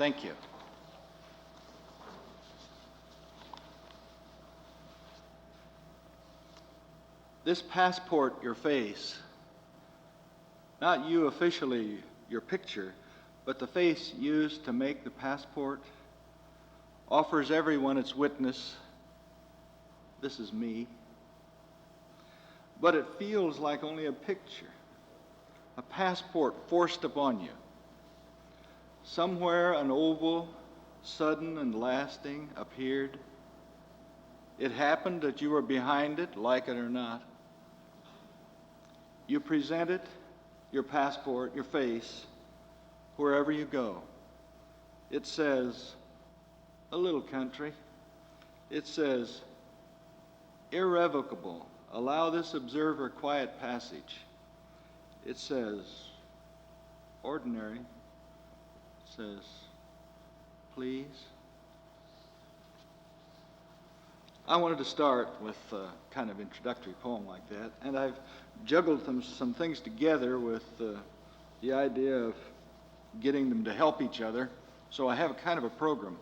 Thank you. This passport, your face, not you officially, your picture, but the face used to make the passport, offers everyone its witness. This is me. But it feels like only a picture, a passport forced upon you. Somewhere an oval, sudden and lasting, appeared. It happened that you were behind it, like it or not. You present it, your passport, your face, wherever you go. It says, a little country. It says, irrevocable. Allow this observer quiet passage. It says, ordinary. It says, please. I wanted to start with a kind of introductory poem like that, and I've juggled some things together with the idea of getting them to help each other, so I have a kind of a program.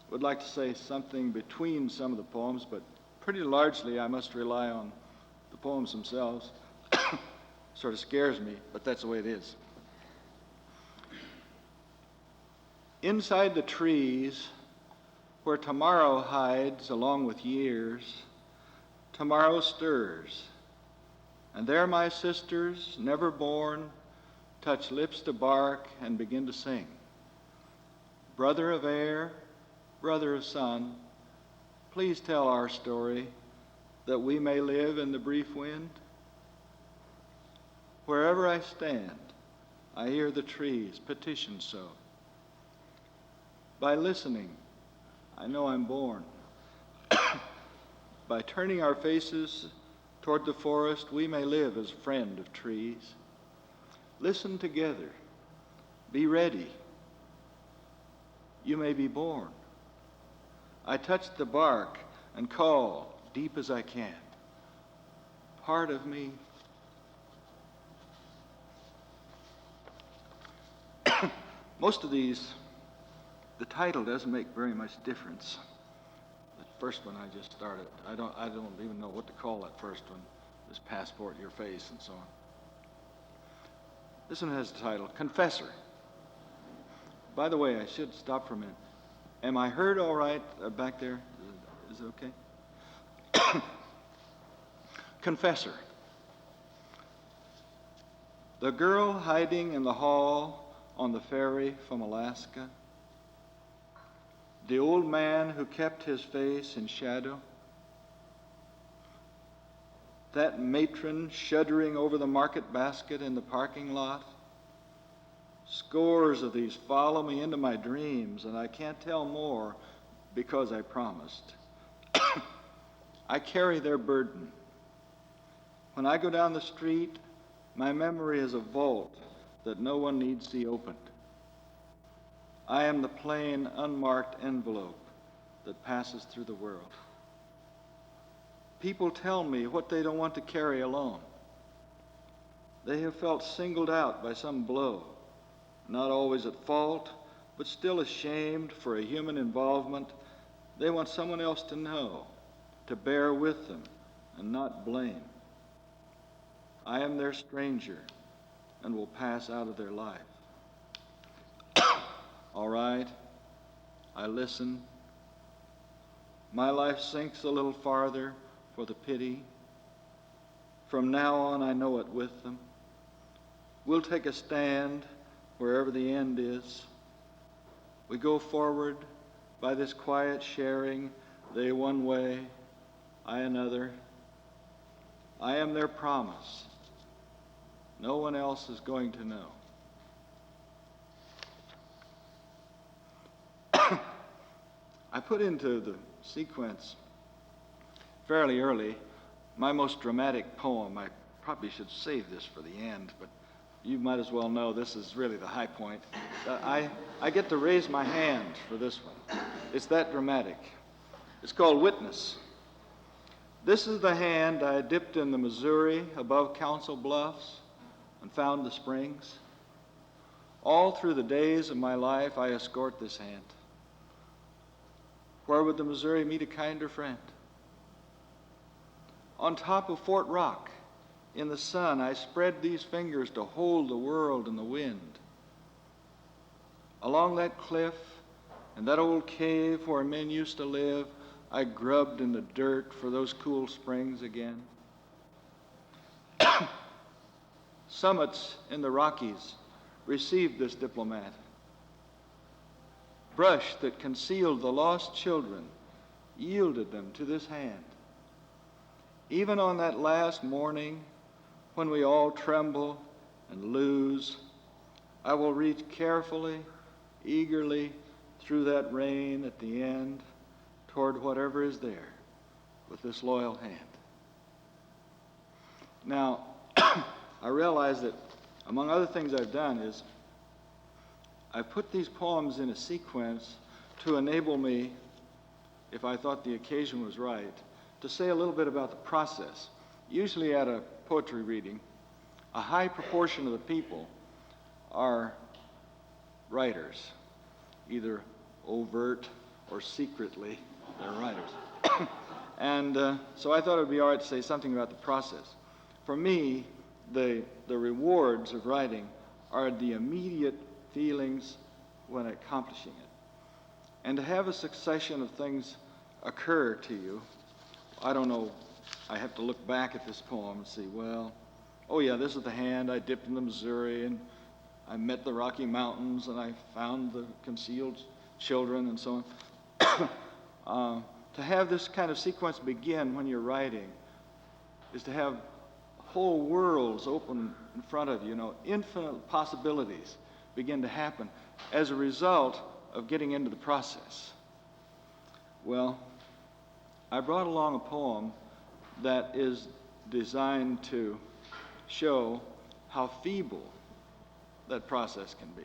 I would like to say something between some of the poems, but pretty largely I must rely on the poems themselves. Sort of scares me, but that's the way it is. Inside the trees, where tomorrow hides along with years, tomorrow stirs, and there my sisters, never born, touch lips to bark and begin to sing. Brother of air, brother of sun, please tell our story, that we may live in the brief wind. Wherever I stand, I hear the trees petition so. By listening, I know I'm born. By turning our faces toward the forest, we may live as friend of trees. Listen together. Be ready. You may be born. I touch the bark and call deep as I can. Part of me. Most of these, the title doesn't make very much difference. The first one I just started, I don't even know what to call that first one. This passport, your face, and so on. This one has the title, Confessor. By the way, I should stop for a minute. Am I heard all right back there? Is it okay? Confessor. The girl hiding in the hall on the ferry from Alaska. The old man who kept his face in shadow. That matron shuddering over the market basket in the parking lot. Scores of these follow me into my dreams, and I can't tell more because I promised. I carry their burden. When I go down the street, my memory is a vault that no one needs see opened. I am the plain, unmarked envelope that passes through the world. People tell me what they don't want to carry alone. They have felt singled out by some blow, not always at fault, but still ashamed for a human involvement. They want someone else to know, to bear with them, and not blame. I am their stranger and will pass out of their life. All right, I listen. My life sinks a little farther for the pity. From now on, I know it with them. We'll take a stand wherever the end is. We go forward by this quiet sharing, they one way, I another. I am their promise. No one else is going to know. I put into the sequence fairly early my most dramatic poem. I probably should save this for the end, but you might as well know this is really the high point. I get to raise my hand for this one. It's that dramatic. It's called Witness. This is the hand I dipped in the Missouri above Council Bluffs and found the springs. All through the days of my life, I escort this hand. Where would the Missouri meet a kinder friend? On top of Fort Rock, in the sun, I spread these fingers to hold the world in the wind. Along that cliff and that old cave where men used to live, I grubbed in the dirt for those cool springs again. Summits in the Rockies received this diplomat. Brush that concealed the lost children yielded them to this hand. Even on that last morning when we all tremble and lose, I will reach carefully, eagerly through that rain at the end toward whatever is there with this loyal hand. Now, I realize that among other things I've done is I put these poems in a sequence to enable me, if I thought the occasion was right, to say a little bit about the process. Usually at a poetry reading, a high proportion of the people are writers, either overt or secretly they're writers. And so I thought it would be all right to say something about the process. For me, the rewards of writing are the immediate feelings when accomplishing it. And to have a succession of things occur to you, I don't know, I have to look back at this poem and see, well, oh yeah, this is the hand, I dipped in the Missouri, and I met the Rocky Mountains, and I found the concealed children, and so on. To have this kind of sequence begin when you're writing is to have whole worlds open in front of you, infinite possibilities begin to happen as a result of getting into the process. Well, I brought along a poem that is designed to show how feeble that process can be.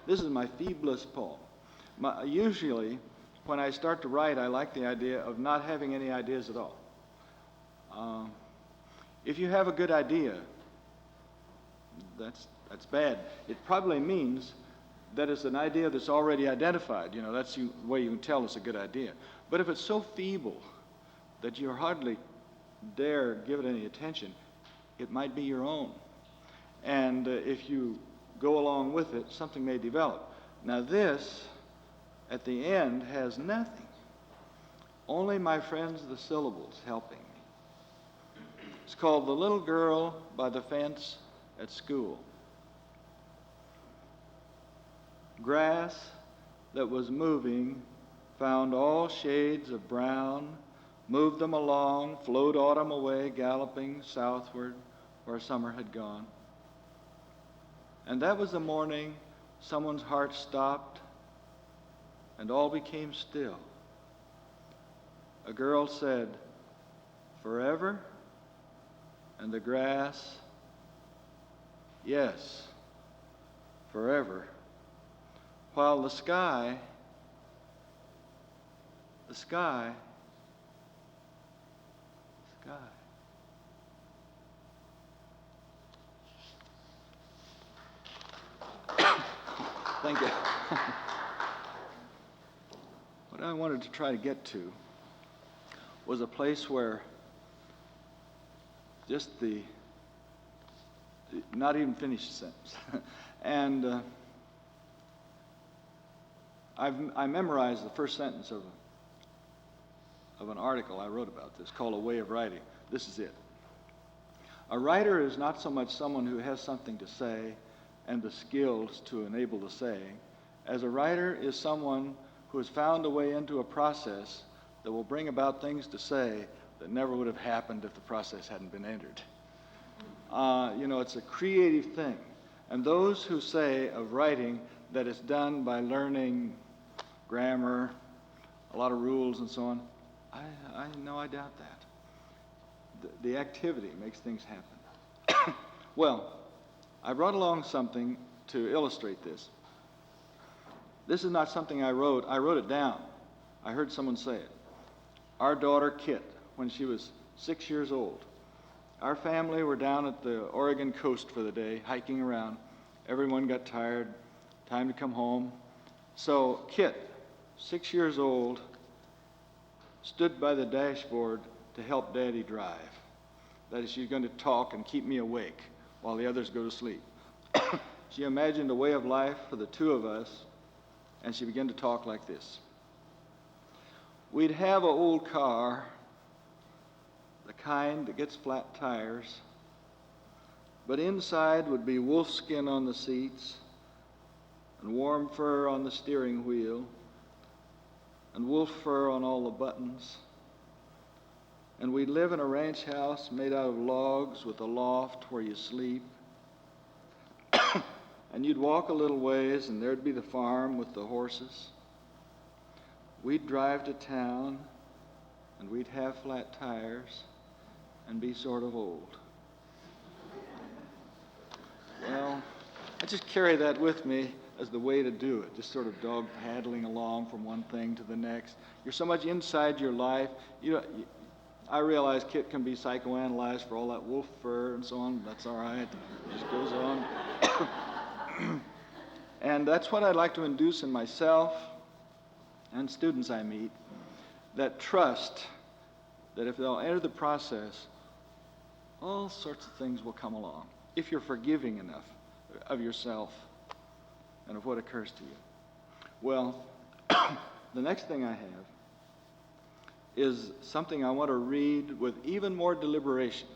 This is my feeblest poem. Usually, when I start to write, I like the idea of not having any ideas at all. If you have a good idea, that's bad. It probably means that it's an idea that's already identified. That's the way you can tell it's a good idea. But if it's so feeble that you hardly dare give it any attention, it might be your own. And if you go along with it, something may develop. Now this, at the end, has nothing. Only, my friends, the syllables helping me. It's called The Little Girl by the Fence at School. Grass that was moving found all shades of brown, moved them along, flowed autumn away, galloping southward where summer had gone. And that was the morning someone's heart stopped and all became still. A girl said, "Forever?" And the grass, "Yes, forever." While the sky, Thank you. What I wanted to try to get to was a place where just not even finished sentence. And I memorized the first sentence of an article I wrote about this called A Way of Writing. This is it. A writer is not so much someone who has something to say and the skills to enable the saying, as a writer is someone who has found a way into a process that will bring about things to say that never would have happened if the process hadn't been entered. It's a creative thing. And those who say of writing that it's done by learning grammar, a lot of rules and so on, I doubt that. The activity makes things happen. Well, I brought along something to illustrate this. This is not something I wrote it down. I heard someone say it. Our daughter Kit, when she was 6 years old, our family were down at the Oregon coast for the day, hiking around, Everyone got tired. Time to come home. So Kit, 6 years old, stood by the dashboard to help Daddy drive. That is, she's going to talk and keep me awake while the others go to sleep. She imagined a way of life for the two of us, and she began to talk like this. We'd have an old car, the kind that gets flat tires, but inside would be wolf skin on the seats, and warm fur on the steering wheel, and wolf fur on all the buttons. And we'd live in a ranch house made out of logs with a loft where you sleep. And you'd walk a little ways, and there'd be the farm with the horses. We'd drive to town, and we'd have flat tires and be sort of old. Well, I just carry that with me as the way to do it, just sort of dog paddling along from one thing to the next. You're so much inside your life. I realize Kit can be psychoanalyzed for all that wolf fur and so on. That's all right. It just goes on. And that's what I'd like to induce in myself and students I meet, that trust that if they'll enter the process, all sorts of things will come along, if you're forgiving enough of yourself and of what occurs to you. Well, the next thing I have is something I want to read with even more deliberation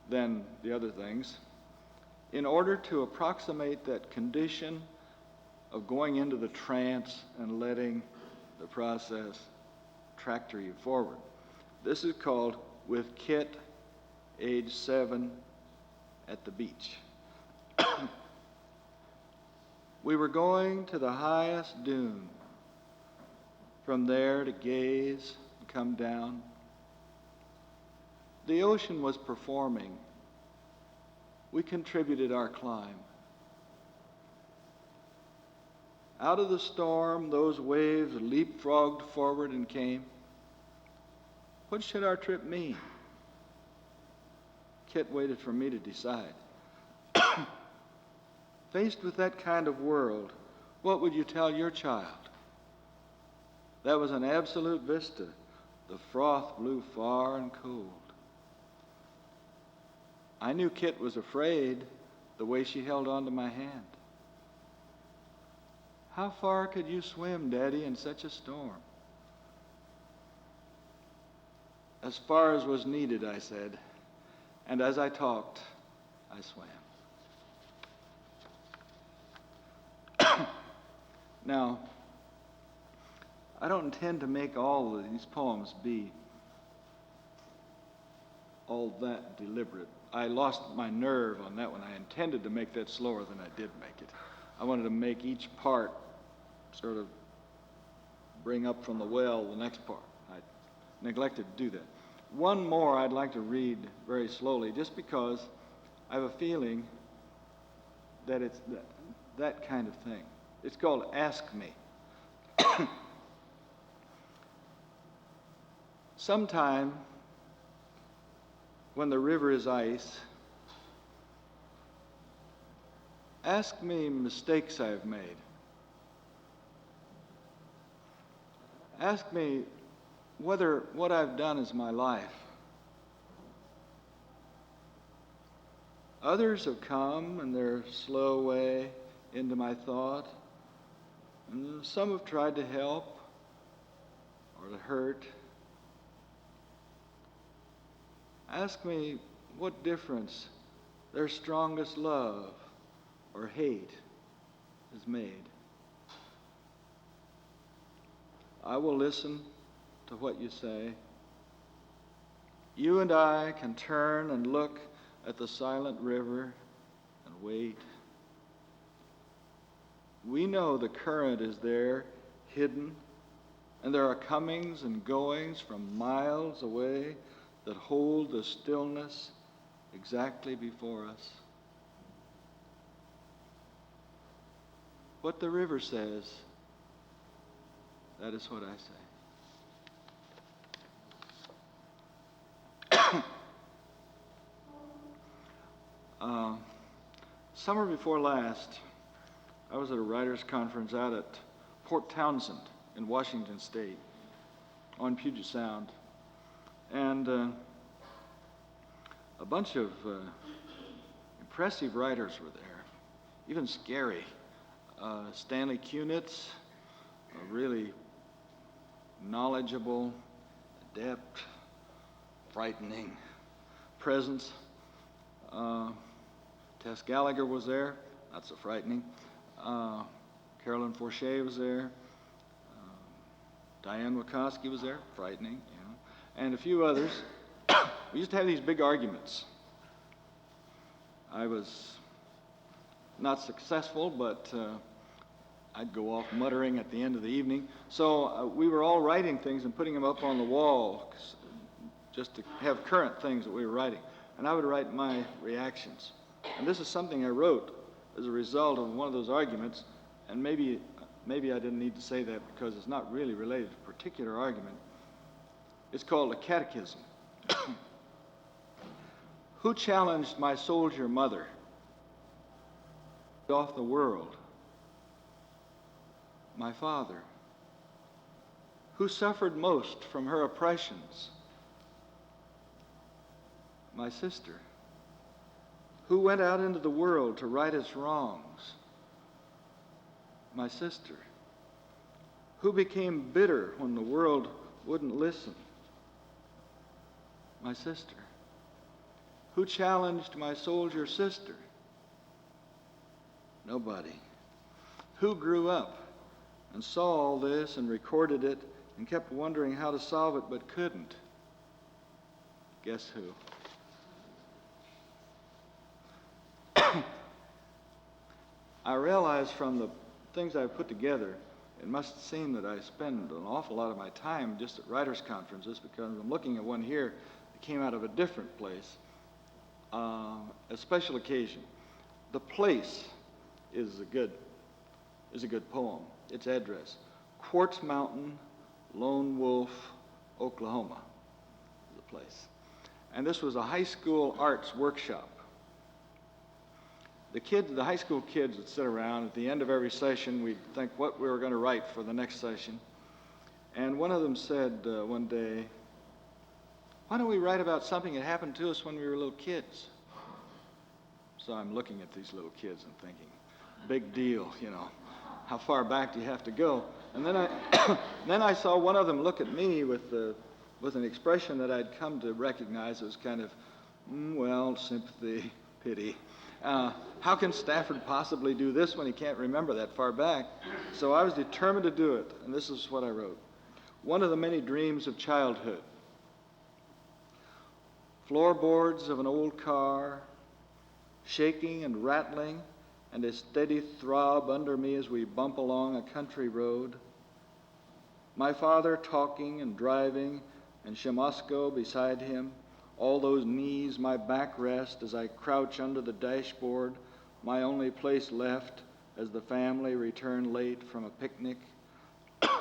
than the other things, in order to approximate that condition of going into the trance and letting the process tractor you forward. This is called With Kit, age 7, at the Beach. We were going to the highest dune, from there to gaze and come down. The ocean was performing. We contributed our climb. Out of the storm, those waves leapfrogged forward and came. What should our trip mean? Kit waited for me to decide. Faced with that kind of world, what would you tell your child? That was an absolute vista. The froth blew far and cold. I knew Kit was afraid the way she held on to my hand. How far could you swim, Daddy, in such a storm? As far as was needed, I said, and as I talked, I swam. Now, I don't intend to make all of these poems be all that deliberate. I lost my nerve on that one. I intended to make that slower than I did make it. I wanted to make each part sort of bring up from the well the next part. I neglected to do that. One more I'd like to read very slowly, just because I have a feeling that it's that kind of thing. It's called Ask Me. Sometime when the river is ice, ask me mistakes I've made. Ask me whether what I've done is my life. Others have come in their slow way into my thought, and some have tried to help or to hurt. Ask me what difference their strongest love or hate has made. I will listen to what you say. You and I can turn and look at the silent river and wait. We know the current is there, hidden, and there are comings and goings from miles away that hold the stillness exactly before us. What the river says, that is what I say. Summer before last, I was at a writers' conference out at Port Townsend in Washington State on Puget Sound. And a bunch of impressive writers were there, even scary. Stanley Kunitz, a really knowledgeable, adept, frightening presence. Tess Gallagher was there, not so frightening. Carolyn Forche was there. Diane Wachowski was there, frightening, you know, and a few others. We used to have these big arguments. I was not successful, but I'd go off muttering at the end of the evening. So we were all writing things and putting them up on the wall just to have current things that we were writing. And I would write my reactions. And this is something I wrote as a result of one of those arguments, and maybe I didn't need to say that because it's not really related to a particular argument. It's called a catechism. Who challenged my soldier mother off the world? My father. Who suffered most from her oppressions? My sister. Who went out into the world to right its wrongs? My sister. Who became bitter when the world wouldn't listen? My sister. Who challenged my soldier sister? Nobody. Who grew up and saw all this and recorded it and kept wondering how to solve it but couldn't? Guess who? I realize from the things I've put together, it must seem that I spend an awful lot of my time just at writers' conferences, because I'm looking at one here that came out of a different place, a special occasion. The place is a good poem. Its address, Quartz Mountain, Lone Wolf, Oklahoma, is the place. And this was a high school arts workshop. The high school kids would sit around. At the end of every session, we'd think what we were going to write for the next session. And one of them said one day, why don't we write about something that happened to us when we were little kids? So I'm looking at these little kids and thinking, big deal, you know. How far back do you have to go? And then I saw one of them look at me with an expression that I'd come to recognize as kind of, well, sympathy, pity. How can Stafford possibly do this when he can't remember that far back? So I was determined to do it, and this is what I wrote. One of the many dreams of childhood. Floorboards of an old car, shaking and rattling, and a steady throb under me as we bump along a country road. My father talking and driving, and Shamasko beside him, all those knees my back rest as I crouch under the dashboard, my only place left as the family return late from a picnic. It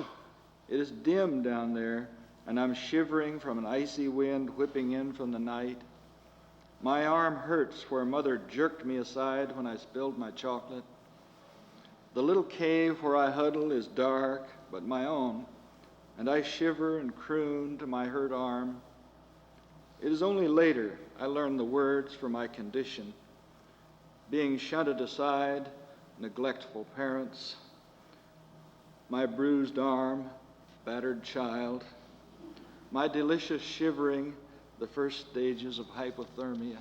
is dim down there, and I'm shivering from an icy wind whipping in from the night. My arm hurts where Mother jerked me aside when I spilled my chocolate. The little cave where I huddle is dark, but my own, and I shiver and croon to my hurt arm. It is only later I learn the words for my condition, being shunted aside, neglectful parents, my bruised arm, battered child, my delicious shivering, the first stages of hypothermia.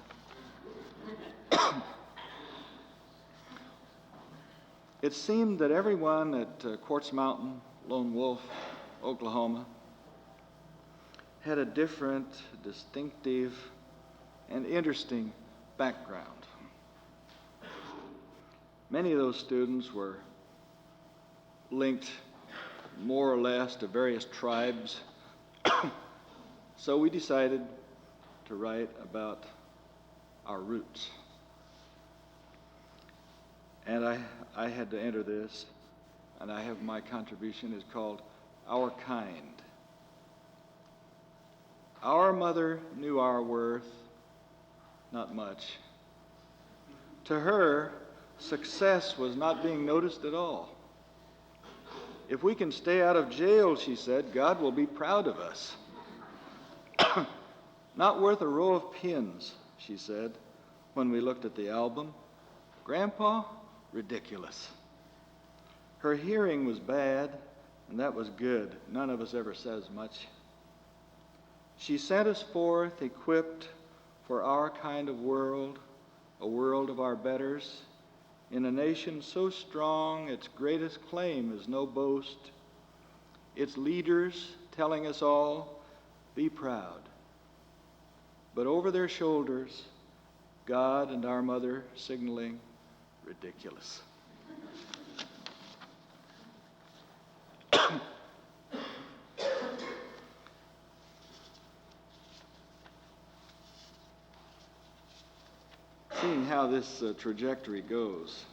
It seemed that everyone at Quartz Mountain, Lone Wolf, Oklahoma, had a different, distinctive, and interesting background. Many of those students were linked more or less to various tribes. So we decided to write about our roots. And I had to enter this, and I have my contribution is called Our Kind. Our mother knew our worth, not much. To her, Success was not being noticed at all. If we can stay out of jail, she said, God will be proud of us. Not worth a row of pins, she said, when we looked at the album. Grandpa, ridiculous. Her hearing was bad, and that was good. None of us ever says much. She sent us forth equipped for our kind of world, a world of our betters, in a nation so strong its greatest claim is no boast, its leaders telling us all, be proud. But over their shoulders, God and our mother signaling, ridiculous. Seeing how this trajectory goes.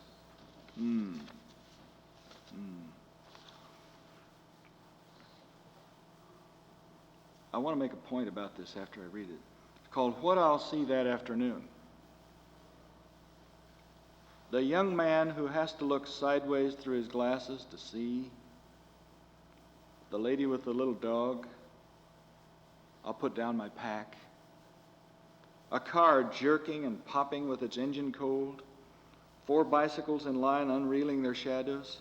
I want to make a point about this after I read it. It's called What I'll See That Afternoon. The young man who has to look sideways through his glasses to see. The lady with the little dog. I'll put down my pack. A car jerking and popping with its engine cold. 4 bicycles in line unreeling their shadows.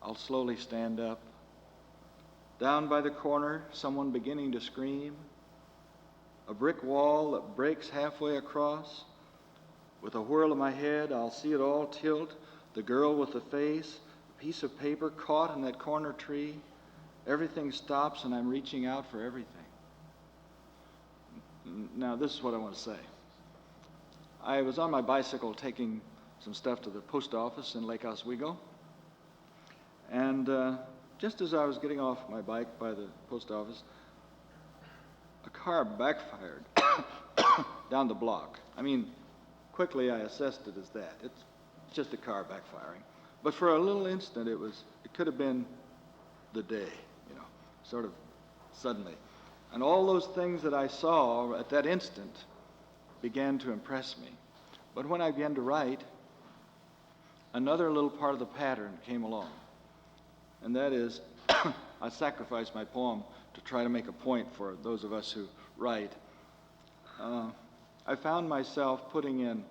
I'll slowly stand up. Down by the corner, someone beginning to scream. A brick wall that breaks halfway across. With a whirl of my head, I'll see it all tilt. The girl with the face, a piece of paper caught in that corner tree. Everything stops and I'm reaching out for everything. Now, this is what I want to say. I was on my bicycle taking some stuff to the post office in Lake Oswego. And just as I was getting off my bike by the post office, a car backfired down the block. I mean, quickly I assessed it as that. It's just a car backfiring. But for a little instant, it could have been the day, sort of suddenly. And all those things that I saw at that instant began to impress me. But when I began to write, another little part of the pattern came along. And that is, I sacrificed my poem to try to make a point for those of us who write. I found myself putting in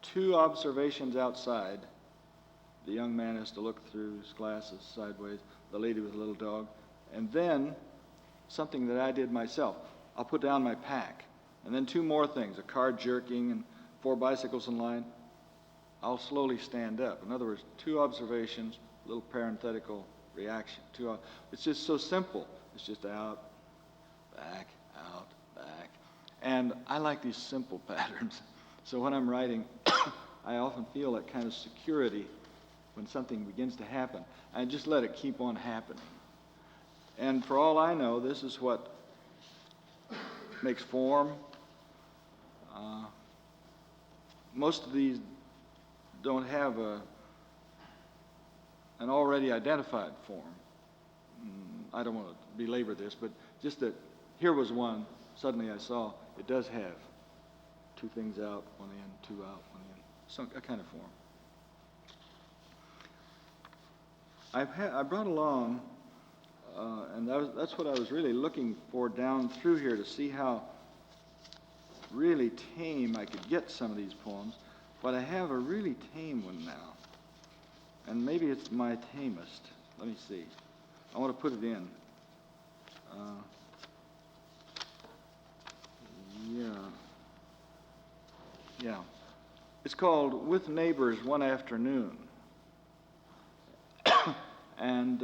2 observations outside. The young man has to look through his glasses sideways, the lady with the little dog, and then something that I did myself. I'll put down my pack, and then 2 more things, a car jerking and 4 bicycles in line. I'll slowly stand up. In other words, 2 observations, a little parenthetical reaction. It's just so simple. It's just out, back, out, back. And I like these simple patterns. So when I'm writing, I often feel that kind of security when something begins to happen. I just let it keep on happening. And for all I know, this is what makes form. Most of these don't have an already identified form. I don't want to belabor this, but just that here was one, suddenly I saw it does have 2 things out, 1 in, 2 out, 1 in, some a kind of form. I brought along, and that's what I was really looking for down through here, to see how really tame I could get some of these poems, but I have a really tame one now. And maybe it's my tamest. Let me see. I want to put it in. Yeah. It's called With Neighbors One Afternoon. And,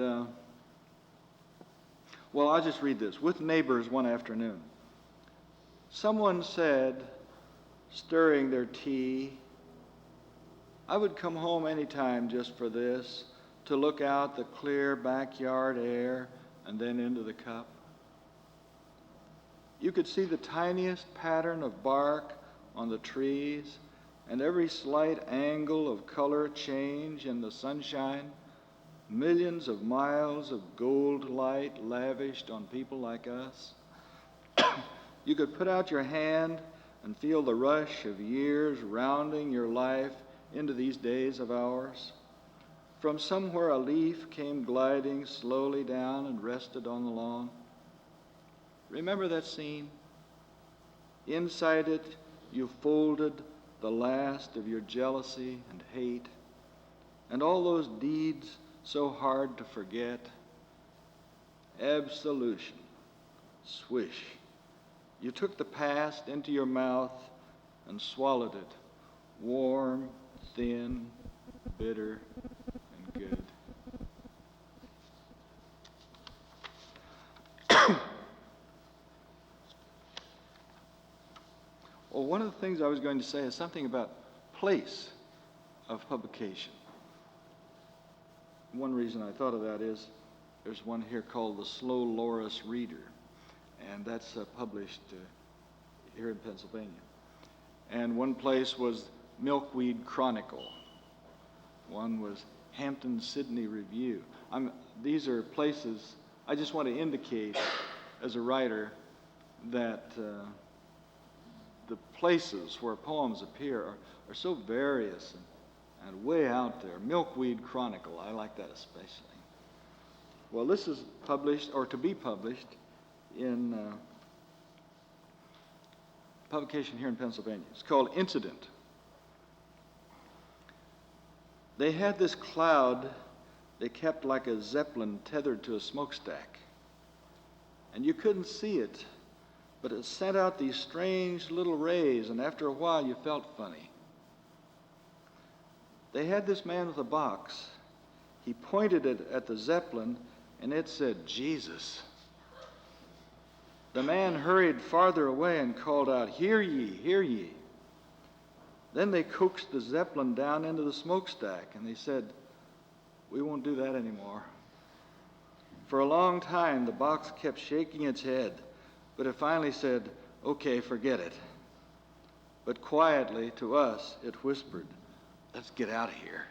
I'll just read this. With neighbors one afternoon. Someone said, stirring their tea, I would come home any time just for this, to look out the clear backyard air and then into the cup. You could see the tiniest pattern of bark on the trees and every slight angle of color change in the sunshine, millions of miles of gold light lavished on people like us. You could put out your hand and feel the rush of years rounding your life into these days of ours. From somewhere a leaf came gliding slowly down and rested on the lawn. Remember that scene? Inside it, you folded the last of your jealousy and hate, and all those deeds so hard to forget. Absolution. Swish. You took the past into your mouth and swallowed it, warm, thin, bitter, and good. Well, one of the things I was going to say is something about place of publication. One reason I thought of that is there's one here called the Slow Loris Reader, and that's published here in Pennsylvania. And one place was Milkweed Chronicle. One was Hampton Sydney Review. These are places, I just want to indicate as a writer that the places where poems appear are so various and way out there. Milkweed Chronicle, I like that especially. Well, this is published, or to be published, in publication here in Pennsylvania. It's called Incident. They had this cloud they kept like a zeppelin tethered to a smokestack. And you couldn't see it, but it sent out these strange little rays, and after a while you felt funny. They had this man with a box. He pointed it at the zeppelin, and it said, Jesus. The man hurried farther away and called out, Hear ye, hear ye. Then they coaxed the zeppelin down into the smokestack, and they said, We won't do that anymore. For a long time, the box kept shaking its head, but it finally said, Okay, forget it. But quietly, to us, it whispered, Let's get out of here.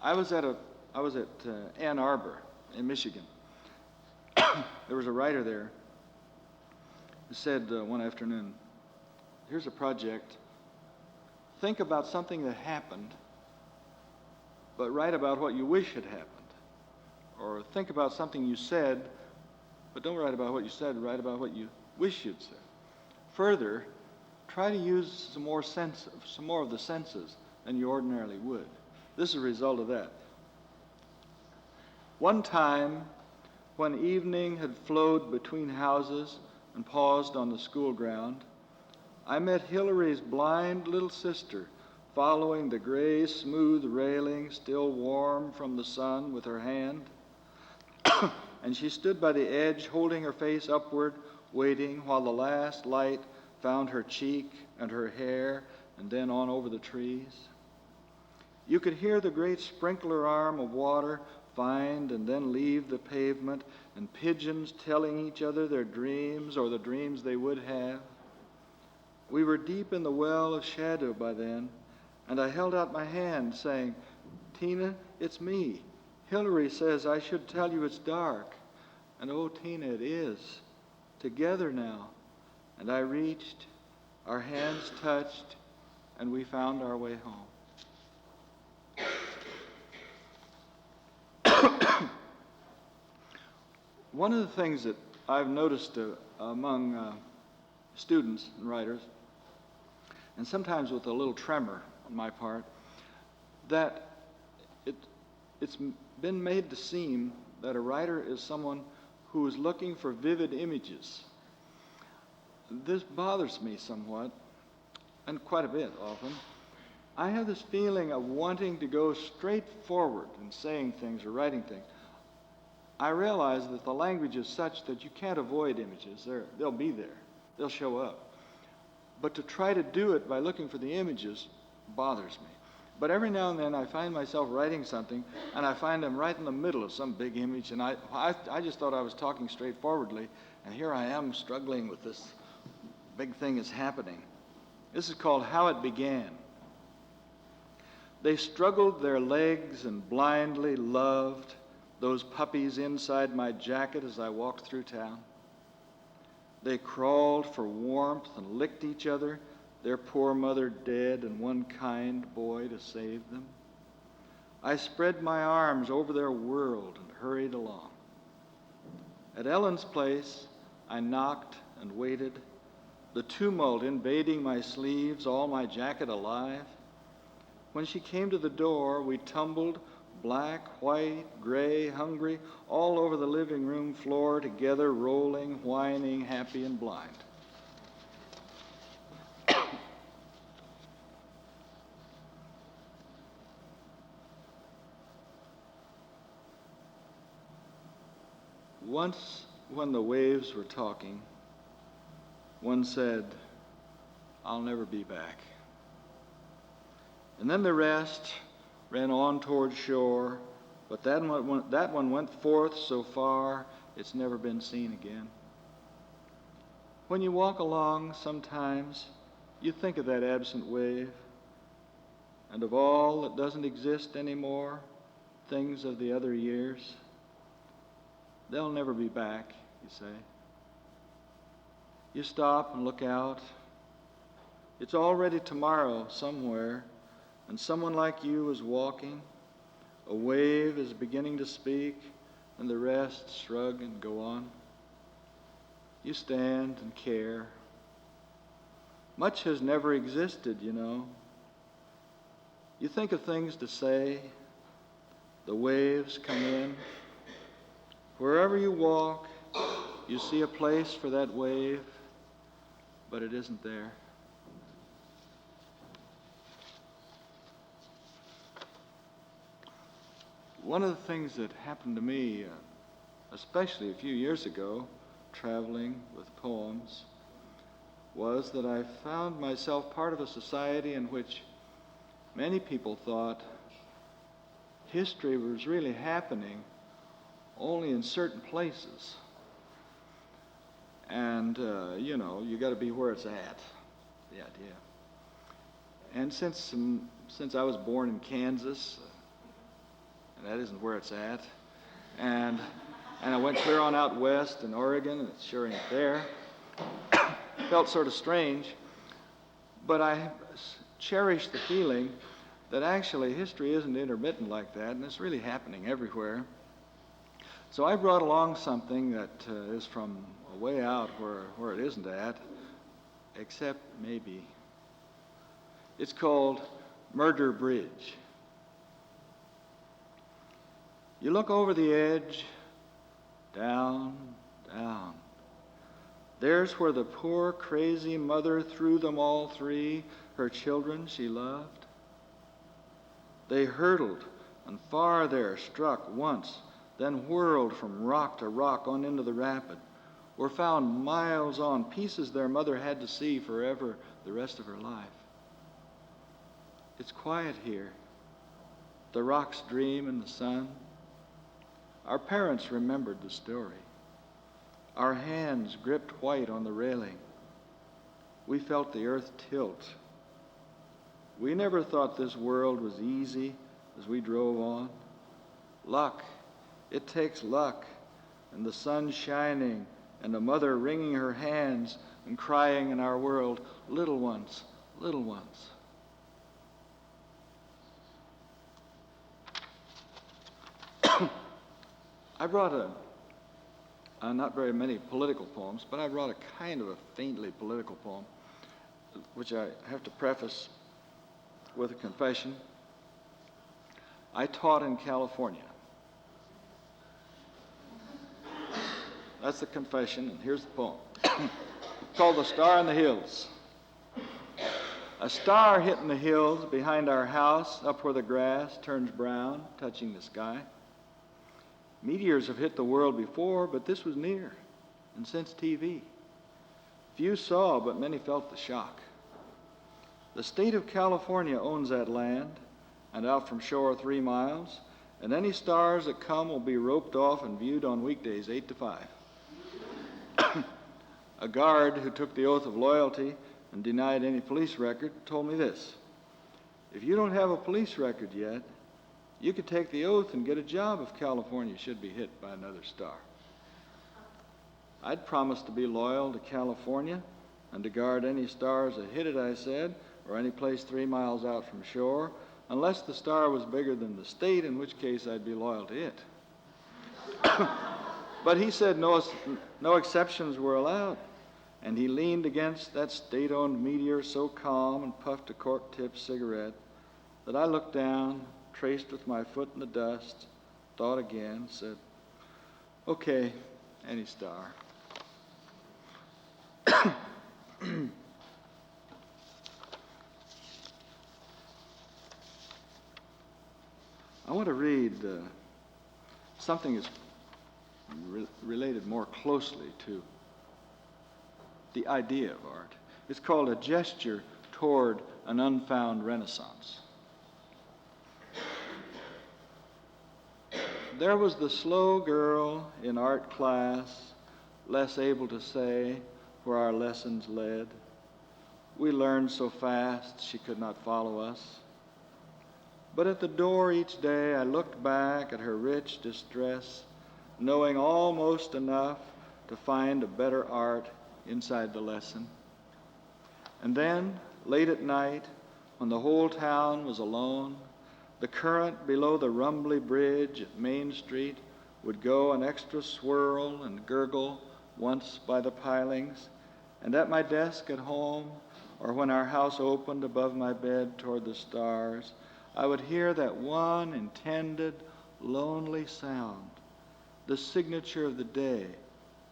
I was at Ann Arbor in Michigan. There was a writer there who said one afternoon, here's a project. Think about something that happened, but write about what you wish had happened. Or think about something you said, but don't write about what you said, write about what you wish you'd said. Further, try to use some more of the senses than you ordinarily would. This is a result of that. One time, when evening had flowed between houses and paused on the school ground, I met Hilary's blind little sister following the gray, smooth railing, still warm from the sun, with her hand. And she stood by the edge, holding her face upward, waiting while the last light found her cheek and her hair and then on over the trees. You could hear the great sprinkler arm of water find and then leave the pavement, and pigeons telling each other their dreams or the dreams they would have. We were deep in the well of shadow by then, and I held out my hand saying, Tina, it's me. Hilary says I should tell you it's dark. And oh, Tina, it is. Together now. And I reached, our hands touched, and we found our way home. One of the things that I've noticed among students and writers, and sometimes with a little tremor on my part, that it's been made to seem that a writer is someone who is looking for vivid images. This bothers me somewhat, and quite a bit often. I have this feeling of wanting to go straight forward in saying things or writing things. I realize that the language is such that you can't avoid images. They'll be there. They'll show up. But to try to do it by looking for the images bothers me. But every now and then I find myself writing something, and I find I'm right in the middle of some big image, and I just thought I was talking straightforwardly, and here I am struggling with this big thing that's happening. This is called How It Began. They struggled their legs and blindly loved, those puppies inside my jacket as I walked through town. They crawled for warmth and licked each other, their poor mother dead and one kind boy to save them. I spread my arms over their world and hurried along. At Ellen's place, I knocked and waited, the tumult invading my sleeves, all my jacket alive. When she came to the door, we tumbled, black, white, gray, hungry, all over the living room floor together, rolling, whining, happy and blind. Once, when the waves were talking, one said, "I'll never be back." And then the rest ran on toward shore, but that one went forth so far it's never been seen again. When you walk along, sometimes you think of that absent wave, and of all that doesn't exist anymore, things of the other years. They'll never be back, you say. You stop and look out. It's already tomorrow somewhere, and someone like you is walking. A wave is beginning to speak, and the rest shrug and go on. You stand and care. Much has never existed, you know. You think of things to say. The waves come in. Wherever you walk, you see a place for that wave, but it isn't there. One of the things that happened to me, especially a few years ago, traveling with poems, was that I found myself part of a society in which many people thought history was really happening only in certain places. And, you got to be where it's at, the idea. And since I was born in Kansas, and that isn't where it's at, and I went clear on out west in Oregon, and it sure ain't there, felt sort of strange, but I cherished the feeling that actually history isn't intermittent like that, and it's really happening everywhere. So I brought along something that is from a way out where it isn't at, except maybe. It's called Murder Bridge. You look over the edge, down, down. There's where the poor, crazy mother threw them all three, her children she loved. They hurtled, and far there struck once, then whirled from rock to rock on into the rapid, were found miles on, pieces their mother had to see forever the rest of her life. It's quiet here. The rocks dream in the sun. Our parents remembered the story. Our hands gripped white on the railing. We felt the earth tilt. We never thought this world was easy as we drove on. Luck. It takes luck, and the sun shining, and a mother wringing her hands and crying in our world, "Little ones, little ones." I brought not very many political poems, but I brought a kind of a faintly political poem, which I have to preface with a confession. I taught in California. That's the confession, and here's the poem. Called The Star in the Hills. A star hit in the hills behind our house, up where the grass turns brown, touching the sky. Meteors have hit the world before, but this was near, and since TV. Few saw, but many felt the shock. The state of California owns that land, and out from shore 3 miles, and any stars that come will be roped off and viewed on weekdays 8 to 5. A guard who took the oath of loyalty and denied any police record told me this: "If you don't have a police record yet, You could take the oath and get a job if California should be hit by another star. I'd promised to be loyal to California and to guard any stars that hit it, I said, or any place 3 miles out from shore, unless the star was bigger than the state, in which case I'd be loyal to it. But he said no exceptions were allowed, and he leaned against that state-owned meteor so calm and puffed a cork-tipped cigarette that I looked down, traced with my foot in the dust, thought again, said, okay, any star. I want to read something that's related more closely to the idea of art. It's called A Gesture Toward an Unfound Renaissance. There was the slow girl in art class, less able to say where our lessons led. We learned so fast she could not follow us. But at the door each day I looked back at her rich distress, knowing almost enough to find a better art inside the lesson. And then, late at night, when the whole town was alone, the current below the rumbly bridge at Main Street would go an extra swirl and gurgle once by the pilings, and at my desk at home, or when our house opened above my bed toward the stars, I would hear that one intended, lonely sound, the signature of the day,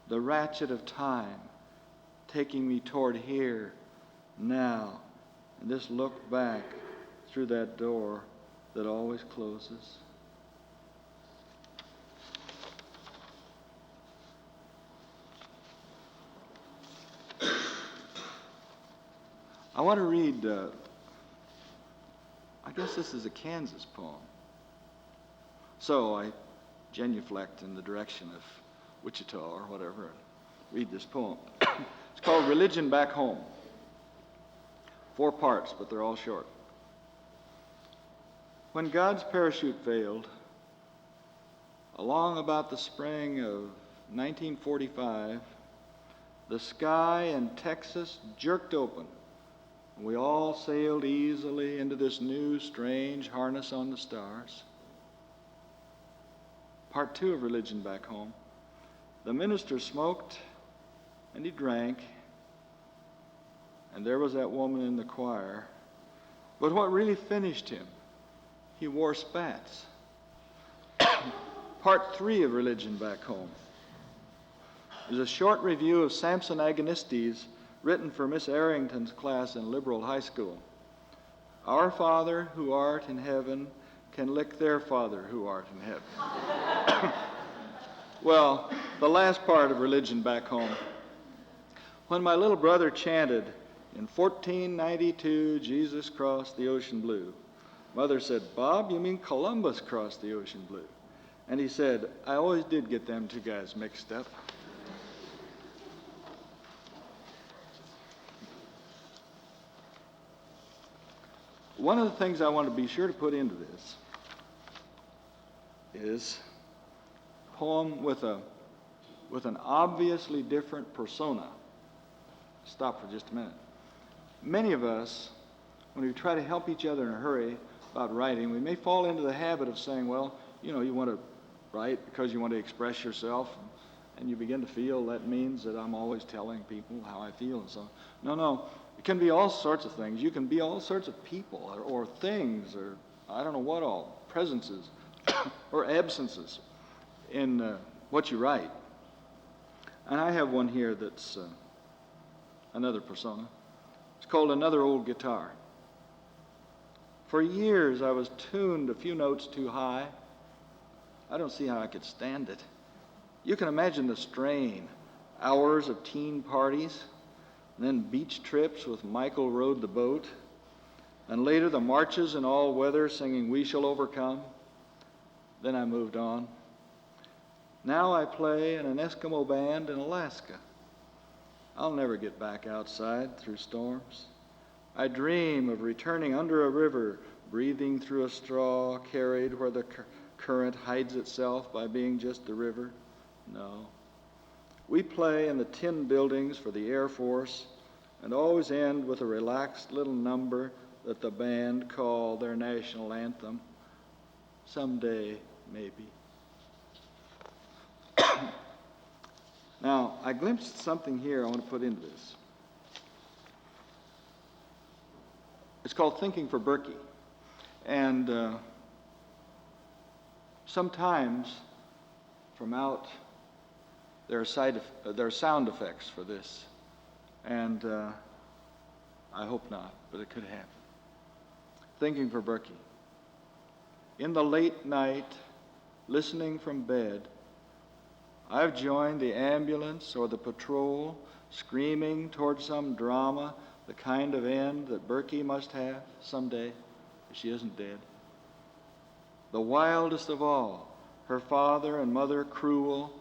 the ratchet of time, taking me toward here, now, and this look back through that door that always closes. I want to read, I guess this is a Kansas poem. So I genuflect in the direction of Wichita or whatever and read this poem. It's called Religion Back Home. 4 parts, but they're all short. When God's parachute failed, along about the spring of 1945, the sky in Texas jerked open. We all sailed easily into this new, strange harness on the stars. Part 2 of Religion Back Home. The minister smoked and he drank, and there was that woman in the choir. But what really finished him, he wore spats. Part 3 of Religion Back Home is a short review of Samson Agonistes written for Miss Arrington's class in Liberal High School. Our Father who art in heaven can lick their Father who art in heaven. Well, the last part of Religion Back Home. When my little brother chanted, in 1492, Jesus crossed the ocean blue, Mother said, Bob, you mean Columbus crossed the ocean blue? And he said, I always did get them 2 guys mixed up. One of the things I want to be sure to put into this is a poem with an obviously different persona. Stop for just a minute. Many of us, when we try to help each other in a hurry about writing, we may fall into the habit of saying, well, you want to write because you want to express yourself, and you begin to feel that means that I'm always telling people how I feel and so on. No, it can be all sorts of things. You can be all sorts of people or things or I don't know what all, presences or absences in what you write. And I have one here that's another persona. It's called Another Old Guitar. For years I was tuned a few notes too high. I don't see how I could stand it. You can imagine the strain, hours of teen parties, and then beach trips with Michael rowed the boat, and later the marches in all weather singing We Shall Overcome. Then I moved on. Now I play in an Eskimo band in Alaska. I'll never get back outside through storms. I dream of returning under a river breathing through a straw, carried where the current hides itself by being just the river. No. We play in the tin buildings for the Air Force and always end with a relaxed little number that the band call their national anthem. Someday, maybe. Now, I glimpsed something here I want to put into this. It's called Thinking for Berkey. And sometimes from out, there are sound effects for this. And I hope not, but it could happen. Thinking for Berkey. In the late night, listening from bed, I've joined the ambulance or the patrol, screaming toward some drama, the kind of end that Berkey must have someday, if she isn't dead. The wildest of all, her father and mother cruel,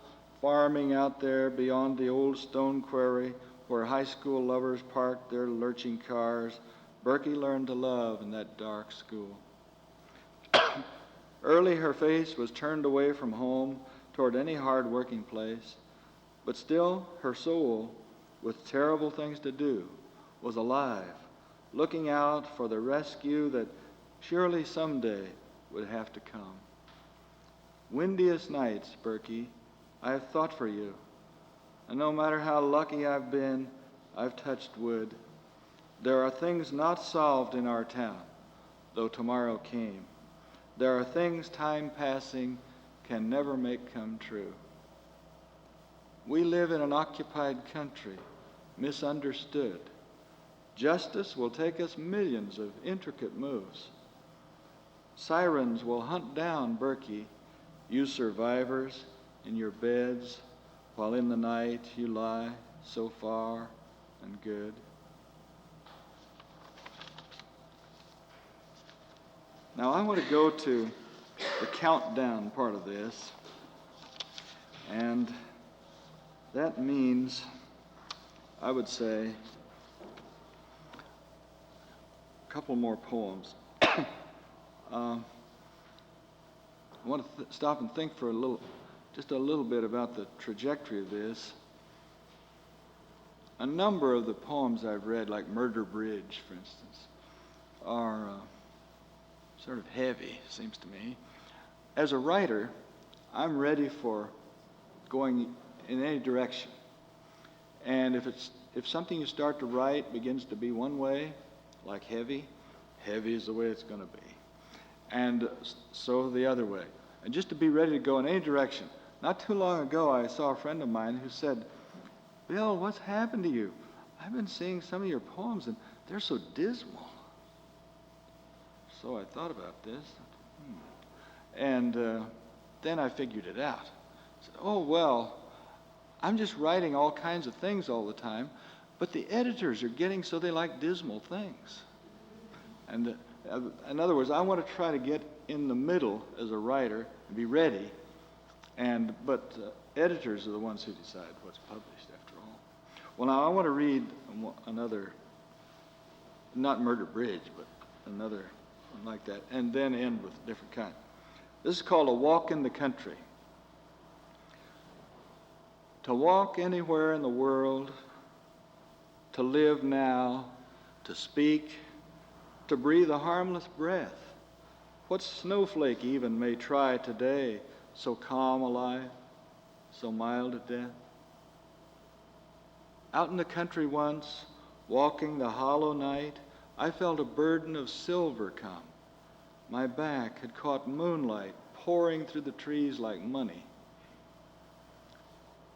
farming out there beyond the old stone quarry where high school lovers parked their lurching cars. Berkey learned to love in that dark school. Early her face was turned away from home toward any hard-working place, but still her soul, with terrible things to do, was alive, looking out for the rescue that surely someday would have to come. Windiest nights, Berkey, I have thought for you, and no matter how lucky I've been, I've touched wood. There are things not solved in our town, though tomorrow came. There are things time passing can never make come true. We live in an occupied country, misunderstood. Justice will take us millions of intricate moves. Sirens will hunt down Berkey, you survivors, in your beds, while in the night you lie so far and good. Now I want to go to the countdown part of this, and that means, I would say, a couple more poems. I want to stop and think for just a little bit about the trajectory of this. A number of the poems I've read, like Murder Bridge, for instance, are sort of heavy, seems to me. As a writer, I'm ready for going in any direction. And if something you start to write begins to be one way, like heavy is the way it's going to be. And so the other way. And just to be ready to go in any direction. Not too long ago, I saw a friend of mine who said, "Bill, what's happened to you? I've been seeing some of your poems, and they're so dismal." So I thought about this. And then I figured it out. I said, oh, well, I'm just writing all kinds of things all the time, but the editors are getting so they like dismal things. And in other words, I want to try to get in the middle as a writer and be ready. But editors are the ones who decide what's published, after all. Well, now I want to read another, not Murder Bridge, but another one like that, and then end with a different kind. This is called A Walk in the Country. To walk anywhere in the world, to live now, to speak, to breathe a harmless breath. What snowflake even may try today, so calm a life, so mild a death? Out in the country once, walking the hollow night, I felt a burden of silver come. My back had caught moonlight pouring through the trees like money.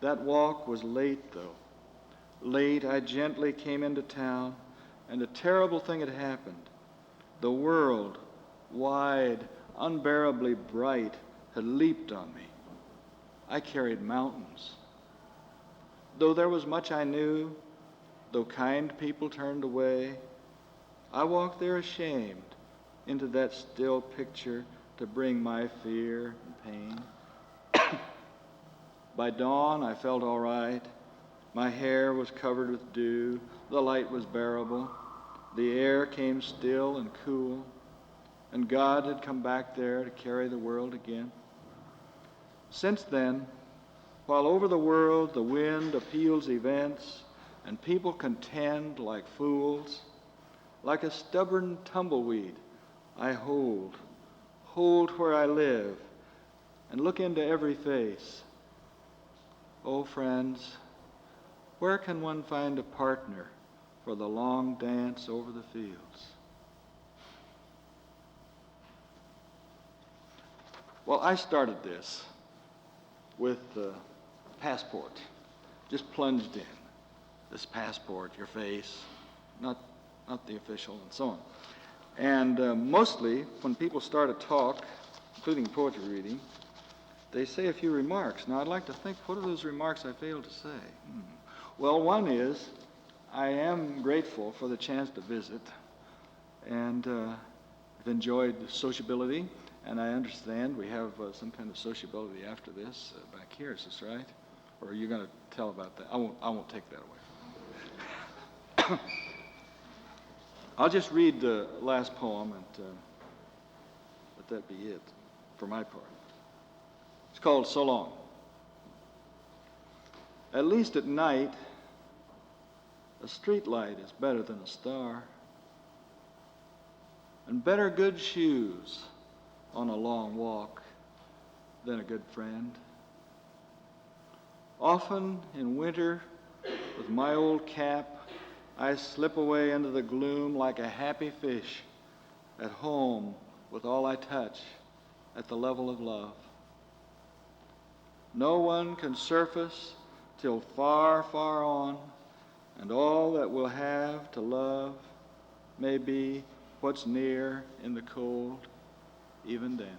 That walk was late, though. Late, I gently came into town, and a terrible thing had happened. The world, wide, unbearably bright, had leaped on me. I carried mountains. Though there was much I knew, though kind people turned away, I walked there ashamed into that still picture to bring my fear and pain. By dawn, I felt all right. My hair was covered with dew. The light was bearable. The air came still and cool. and God had come back there to carry the world again. Since then, while over the world the wind appeals events, and people contend like fools, like a stubborn tumbleweed, I hold where I live, and look into every face. Oh, friends, where can one find a partner for the long dance over the fields? Well, I started this with the passport, just plunged in. This passport, your face, not the official, and so on. And mostly, when people start a talk, including poetry reading, they say a few remarks. Now, I'd like to think, what are those remarks I failed to say? Well, one is, I am grateful for the chance to visit, and I've enjoyed the sociability, and I understand we have some kind of sociability after this back here. Is this right? Or are you going to tell about that? I won't take that away. I'll just read the last poem and let that be it for my part. It's called So Long. At least at night, a street light is better than a star, and better good shoes on a long walk than a good friend. Often in winter, with my old cap, I slip away into the gloom like a happy fish, at home with all I touch at the level of love. No one can surface till far, far on, and all that we'll have to love may be what's near in the cold, even then.